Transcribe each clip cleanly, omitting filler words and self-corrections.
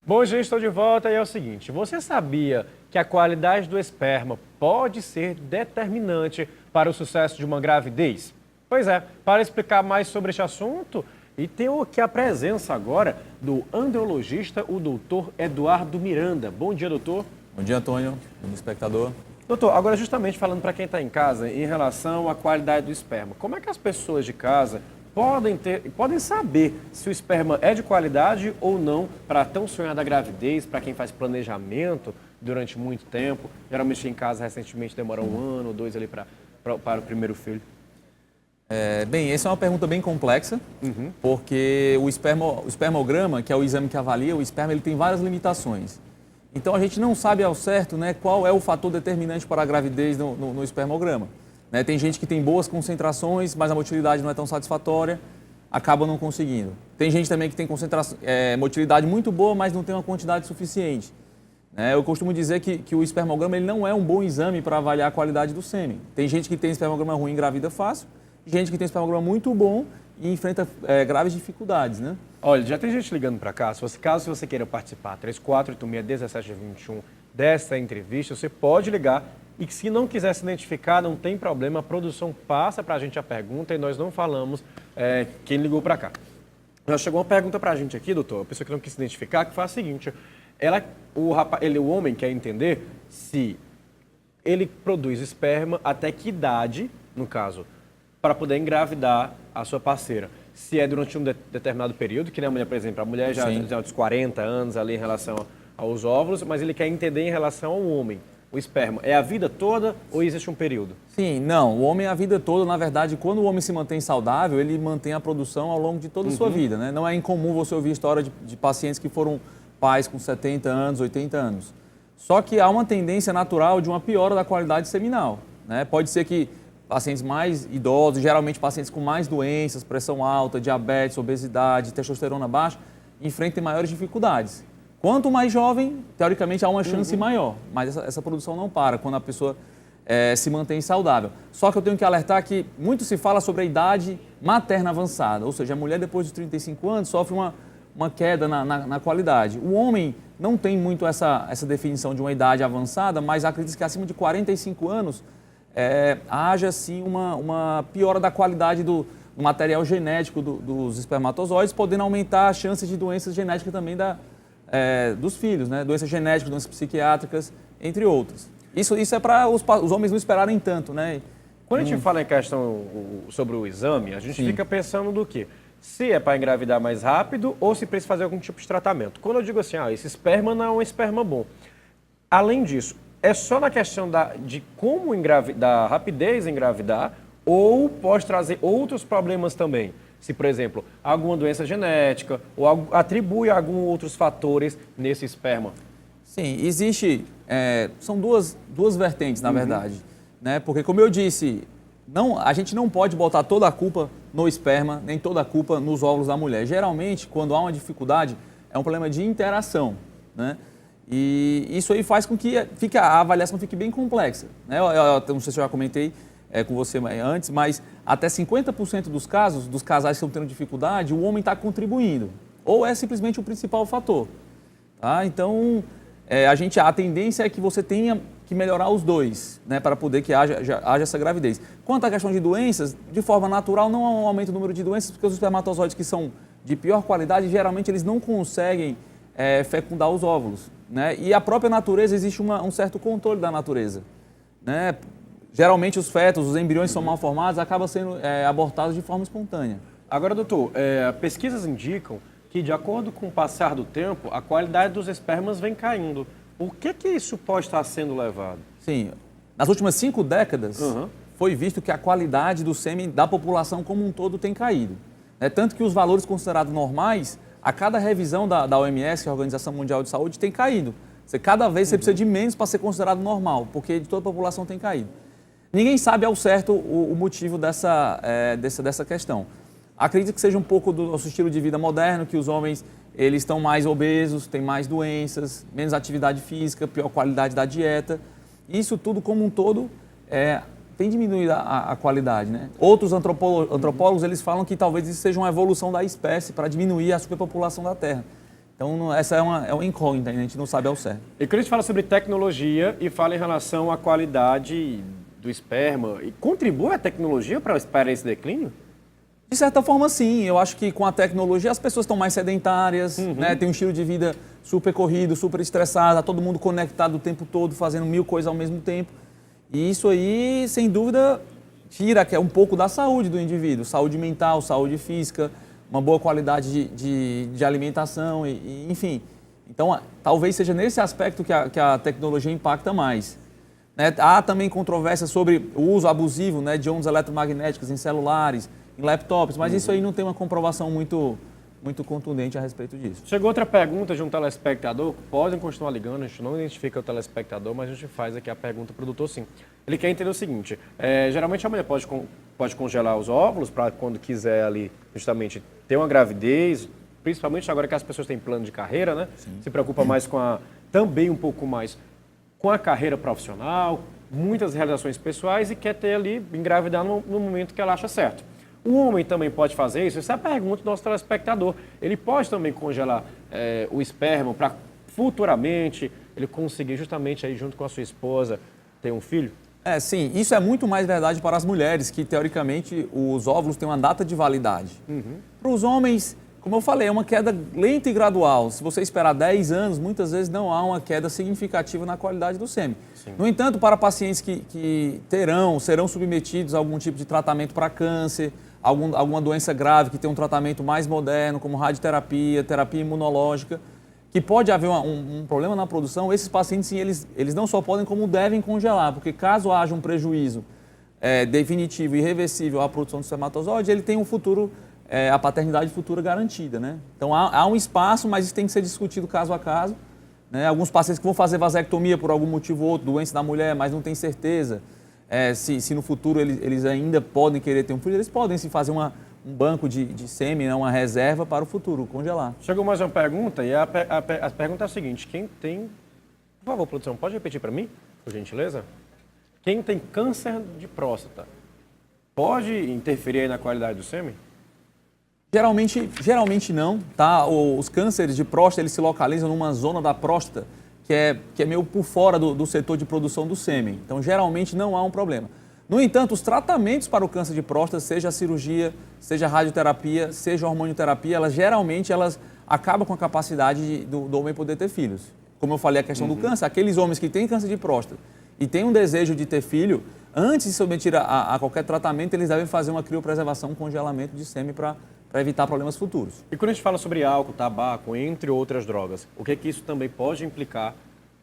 Bom, gente, estou de volta e é o seguinte, você sabia que a qualidade do esperma pode ser determinante para o sucesso de uma gravidez? Pois é, para explicar mais sobre este assunto, e tenho aqui a presença agora do andrologista, o doutor Eduardo Miranda. Bom dia, doutor. Bom dia, Antônio. Bom dia, espectador. Doutor, agora justamente falando para quem está em casa em relação à qualidade do esperma, como é que as pessoas de casa podem saber se o esperma é de qualidade ou não para a tão sonhada gravidez, para quem faz planejamento durante muito tempo? Geralmente em casa recentemente demora um ano ou dois ali para o primeiro filho. Bem, essa é uma pergunta bem complexa, porque o espermograma, que é o exame que avalia o esperma, ele tem várias limitações. Então a gente não sabe ao certo, né, qual é o fator determinante para a gravidez no espermograma. Né? Tem gente que tem boas concentrações, mas a motilidade não é tão satisfatória, acaba não conseguindo. Tem gente também que tem motilidade muito boa, mas não tem uma quantidade suficiente. Né? Eu costumo dizer que o espermograma ele não é um bom exame para avaliar a qualidade do sêmen. Tem gente que tem espermograma ruim e engravida fácil, gente que tem espermograma muito bom e enfrenta graves dificuldades, né? Olha, já tem gente ligando para cá. Caso você queira participar, 3486-1721 dessa entrevista, você pode ligar. E se não quiser se identificar, não tem problema, a produção passa para a gente a pergunta e nós não falamos quem ligou para cá. Já chegou uma pergunta para a gente aqui, doutor, a pessoa que não quis se identificar, que faz o seguinte, o homem quer entender se ele produz esperma até que idade, no caso, para poder engravidar a sua parceira. Se é durante um determinado período, que nem a mulher, por exemplo, a mulher já tem uns 40 anos ali em relação aos óvulos, mas ele quer entender em relação ao homem. O esperma é a vida toda ou existe um período? Sim, não. O homem é a vida toda. Na verdade, quando o homem se mantém saudável, ele mantém a produção ao longo de toda a sua vida. Né? Não é incomum você ouvir história de pacientes que foram pais com 70 anos, 80 anos. Só que há uma tendência natural de uma piora da qualidade seminal. Né? Pode ser que pacientes mais idosos, geralmente pacientes com mais doenças, pressão alta, diabetes, obesidade, testosterona baixa, enfrentem maiores dificuldades. Quanto mais jovem, teoricamente, há uma chance maior, mas essa produção não para quando a pessoa se mantém saudável. Só que eu tenho que alertar que muito se fala sobre a idade materna avançada, ou seja, a mulher depois dos 35 anos sofre uma queda na qualidade. O homem não tem muito essa definição de uma idade avançada, mas acredita que acima de 45 anos haja sim uma piora da qualidade do material genético dos espermatozoides, podendo aumentar as chances de doenças genéticas também dos filhos, né? Doenças genéticas, doenças psiquiátricas, entre outras. Isso é para os homens não esperarem tanto, né? Quando a gente fala em questão sobre o exame, a gente fica pensando do quê? Se é para engravidar mais rápido ou se precisa fazer algum tipo de tratamento. Quando eu digo assim, esse esperma não é um esperma bom. Além disso, é só na questão de como da rapidez engravidar ou pode trazer outros problemas também? Se, por exemplo, alguma doença genética ou atribui alguns outros fatores nesse esperma? Sim, são duas vertentes, na verdade. Né? Porque, como eu disse, a gente não pode botar toda a culpa no esperma, nem toda a culpa nos óvulos da mulher. Geralmente, quando há uma dificuldade, é um problema de interação. Né? E isso aí faz com que a avaliação fique bem complexa. Né? Eu não sei se eu já comentei com você antes, mas até 50% dos casos, dos casais que estão tendo dificuldade, o homem está contribuindo. Ou é simplesmente o principal fator. Tá? Então, a tendência é que você tenha que melhorar os dois, né, para poder que haja essa gravidez. Quanto à questão de doenças, de forma natural, não há um aumento do número de doenças, porque os espermatozoides que são de pior qualidade, geralmente eles não conseguem fecundar os óvulos. Né? E a própria natureza, existe um certo controle da natureza. Né? Geralmente os fetos, os embriões são mal formados, acabam sendo abortados de forma espontânea. Agora, doutor, pesquisas indicam que, de acordo com o passar do tempo, a qualidade dos espermas vem caindo. Por que isso pode estar sendo levado? Sim, nas últimas 5 décadas foi visto que a qualidade do sêmen da população como um todo tem caído. Tanto que os valores considerados normais, a cada revisão da OMS, que é a Organização Mundial de Saúde, tem caído. Cada vez você precisa de menos para ser considerado normal, porque de toda a população tem caído. Ninguém sabe ao certo o motivo dessa questão. Acredito que seja um pouco do nosso estilo de vida moderno, que os homens eles estão mais obesos, têm mais doenças, menos atividade física, pior qualidade da dieta. Isso tudo como um todo tem diminuído a qualidade. Né? Outros antropólogos eles falam que talvez isso seja uma evolução da espécie para diminuir a superpopulação da Terra. Então, essa é uma incógnita, a gente não sabe ao certo. E quando a gente fala sobre tecnologia e fala em relação à qualidade do esperma, e contribui a tecnologia para esse declínio? De certa forma, sim. Eu acho que com a tecnologia as pessoas estão mais sedentárias, né? Tem um estilo de vida super corrido, super estressado, todo mundo conectado o tempo todo, fazendo 1000 coisas ao mesmo tempo. E isso aí, sem dúvida, tira um pouco da saúde do indivíduo, saúde mental, saúde física, uma boa qualidade de alimentação, enfim. Então, talvez seja nesse aspecto que a tecnologia impacta mais. Né? Há também controvérsia sobre o uso abusivo, né, de ondas eletromagnéticas em celulares, em laptops, mas isso aí não tem uma comprovação muito contundente a respeito disso. Chegou outra pergunta de um telespectador, podem continuar ligando, a gente não identifica o telespectador, mas a gente faz aqui a pergunta para o doutor sim. Ele quer entender o seguinte, geralmente a mulher pode congelar os óvulos para quando quiser ali justamente ter uma gravidez, principalmente agora que as pessoas têm plano de carreira, né? Sim. Se preocupa mais também um pouco mais com a carreira profissional, muitas realizações pessoais e quer ter ali, engravidar no momento que ela acha certo. O homem também pode fazer isso? Essa é a pergunta do nosso telespectador. Ele pode também congelar o esperma para futuramente ele conseguir justamente aí junto com a sua esposa ter um filho? Sim, isso é muito mais verdade para as mulheres, que teoricamente os óvulos têm uma data de validade. Para os homens, como eu falei, é uma queda lenta e gradual. Se você esperar 10 anos, muitas vezes não há uma queda significativa na qualidade do sêmen. Sim. No entanto, para pacientes que serão submetidos a algum tipo de tratamento para câncer, alguma doença grave que tem um tratamento mais moderno, como radioterapia, terapia imunológica, que pode haver um problema na produção, esses pacientes, sim, eles não só podem, como devem congelar, porque caso haja um prejuízo definitivo e irreversível à produção do espermatozoide, ele tem um futuro, a paternidade futura garantida, né? Então há um espaço, mas isso tem que ser discutido caso a caso. Né? Alguns pacientes que vão fazer vasectomia por algum motivo ou outro, doença da mulher, mas não tem certeza se no futuro eles ainda podem querer ter um filho, eles podem sim fazer um banco de sêmen, uma reserva para o futuro, congelar. Chegou mais uma pergunta e a pergunta é a seguinte, quem tem... Por favor, produção, pode repetir para mim, por gentileza? Quem tem câncer de próstata, pode interferir aí na qualidade do sêmen? Geralmente não, tá? Os cânceres de próstata, eles se localizam numa zona da próstata que é meio por fora do setor de produção do sêmen. Então, geralmente não há um problema. No entanto, os tratamentos para o câncer de próstata, seja a cirurgia, seja a radioterapia, seja a hormonioterapia, elas acabam com a capacidade do homem poder ter filhos. Como eu falei, a questão do câncer, aqueles homens que têm câncer de próstata e têm um desejo de ter filho, antes de se submeter a qualquer tratamento, eles devem fazer uma criopreservação, um congelamento de sêmen para evitar problemas futuros. E quando a gente fala sobre álcool, tabaco, entre outras drogas, o que é que isso também pode implicar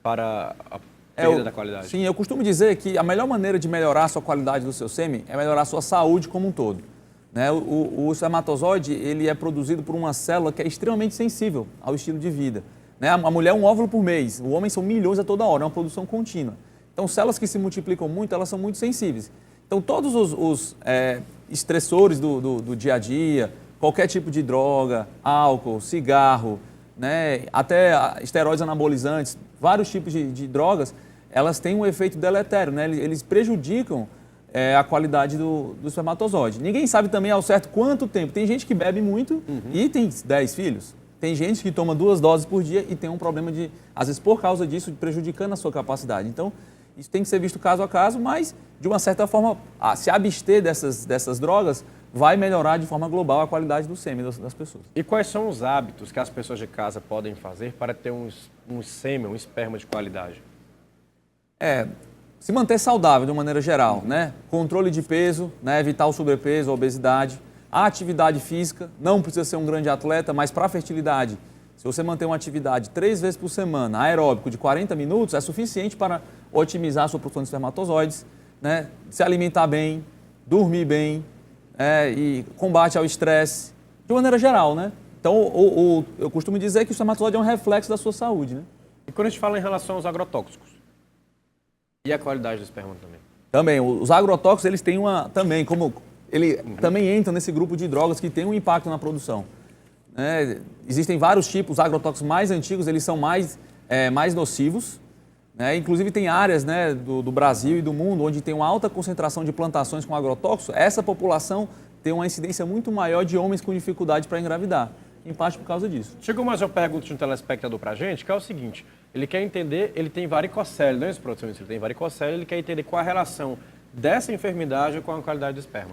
para a perda da qualidade? Sim, eu costumo dizer que a melhor maneira de melhorar a sua qualidade do seu sêmen é melhorar a sua saúde como um todo. Né? O espermatozoide, ele é produzido por uma célula que é extremamente sensível ao estilo de vida. Né? A mulher é um óvulo por mês, o homem são milhões a toda hora, é uma produção contínua. Então, células que se multiplicam muito, elas são muito sensíveis. Então, todos os estressores do dia a dia, qualquer tipo de droga, álcool, cigarro, né, até esteroides anabolizantes, vários tipos de drogas, elas têm um efeito deletério, né? Eles prejudicam a qualidade do espermatozoide. Ninguém sabe também ao certo quanto tempo. Tem gente que bebe muito e tem 10 filhos. Tem gente que toma 2 doses por dia e tem um problema às vezes por causa disso, prejudicando a sua capacidade. Então, isso tem que ser visto caso a caso, mas, de uma certa forma, se abster dessas drogas vai melhorar de forma global a qualidade do sêmen das pessoas. E quais são os hábitos que as pessoas de casa podem fazer para ter um sêmen, um esperma de qualidade? Se manter saudável de uma maneira geral, né? Controle de peso, né? Evitar o sobrepeso, a obesidade. A atividade física, não precisa ser um grande atleta, mas para a fertilidade, se você manter uma atividade 3 vezes por semana, aeróbico de 40 minutos, é suficiente para otimizar a sua produção de espermatozoides, né? Se alimentar bem, dormir bem, e combate ao estresse, de maneira geral, né? Então, eu costumo dizer que o espermatozoide é um reflexo da sua saúde, né? E quando a gente fala em relação aos agrotóxicos? E a qualidade do esperma também? Também, os agrotóxicos, eles têm também entram nesse grupo de drogas que tem um impacto na produção. Existem vários tipos, os agrotóxicos mais antigos, eles são mais nocivos. Inclusive tem áreas, né, do Brasil e do mundo onde tem uma alta concentração de plantações com agrotóxicos. Essa população tem uma incidência muito maior de homens com dificuldade para engravidar. em parte por causa disso. Chegou mais uma pergunta de um telespectador pra gente, que é o seguinte, ele quer entender, ele tem varicocele, não é isso, produção? Ele tem varicocele, ele quer entender qual a relação dessa enfermidade com a qualidade do esperma.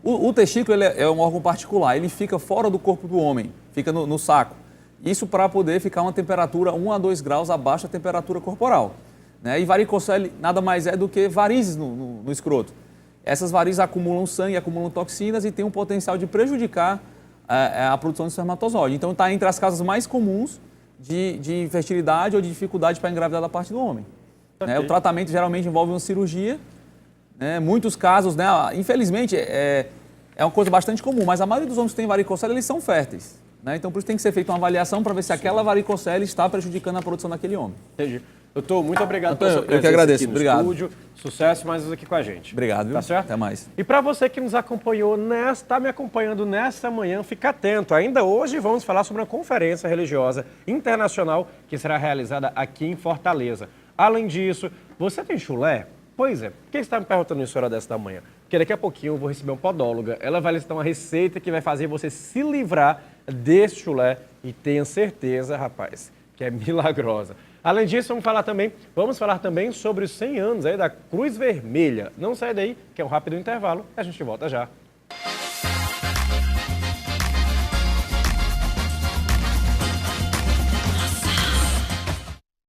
O testículo ele é um órgão particular, ele fica fora do corpo do homem, fica no saco. Isso para poder ficar uma temperatura 1 a 2 graus abaixo da temperatura corporal. Né? E varicocele nada mais é do que varizes no escroto. Essas varizes acumulam sangue, acumulam toxinas e têm um potencial de prejudicar a produção de espermatozoide. Então está entre as causas mais comuns de infertilidade ou de dificuldade para engravidar da parte do homem. Né? O tratamento geralmente envolve uma cirurgia. Né? Muitos casos, né? Infelizmente, é uma coisa bastante comum, mas a maioria dos homens que têm varicocele, eles são férteis. Né? Então, por isso tem que ser feita uma avaliação para ver se aquela varicocele está prejudicando a produção daquele homem. Entendi. Doutor, muito obrigado pela sua presença. Eu que agradeço, aqui no obrigado. Estúdio. Sucesso mais vezes aqui com a gente. Obrigado, viu? Tá certo? Até mais. E para você que nos acompanhou está me acompanhando nessa manhã, fica atento. Ainda hoje vamos falar sobre uma conferência religiosa internacional que será realizada aqui em Fortaleza. Além disso, você tem chulé? Pois é. Por que você está me perguntando isso hora dessa da manhã? Porque daqui a pouquinho eu vou receber uma podóloga. Ela vai listar uma receita que vai fazer você se livrar desse chulé e tenha certeza, rapaz, que é milagrosa. Além disso, vamos falar também sobre os 100 anos aí da Cruz Vermelha. Não sai daí, que é um rápido intervalo, a gente volta já.